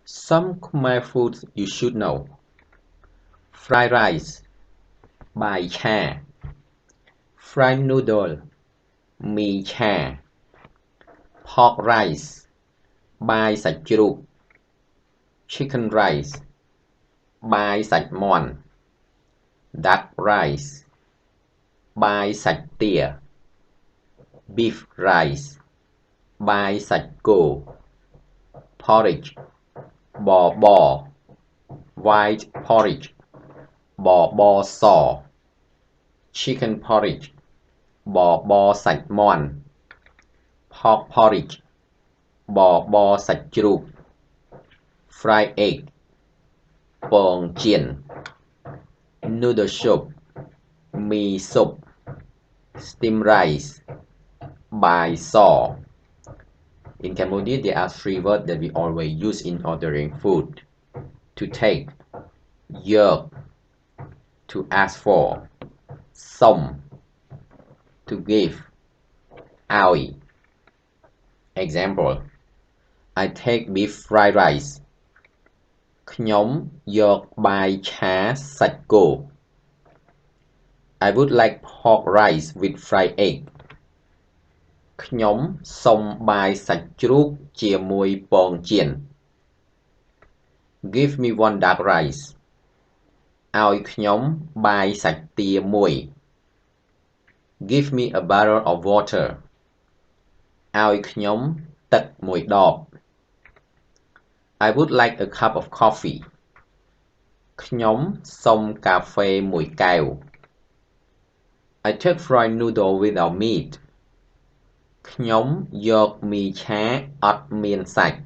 Some Khmer foods you should know. Fried rice បាយឆា Fried noodle មីឆា Pork rice បាយសាច់ជ្រូក Chicken rice បាយសាច់មាន់ Duck rice បាយសាច់ទា Beef rice បាយសាច់គោ Porridge បបរ White porridge បបរស Chicken porridge បបរសាច់មាន់ Pork porridge បបរសាច់ជ្រូក Fried egg ពងចៀន Noodle soup មីស៊ុប Steamed rice បាយស In Cambodia, there are three words that we always use in ordering food. To take, yerk, to ask for, som, to give, aoi. Example, I take beef fried rice. ខ្ញុំយកបាយឆាសាច់គោ I would like pork rice with fried egg. ខ្ញុំសុំបាយសាច់ជ្រូកជាមួយពងចៀន Give me one duck rice. ឲ្យខ្ញុំបាយសាច់ទាមួយ Give me a barrel of water. ឲ្យខ្ញុំទឹកមួយដប I would like a cup of coffee. ខ្ញុំសុំកាហ្វេមួយកែវ I took fried noodle without meat. ខ្ញុំយកមីឆាអត់មានសាច់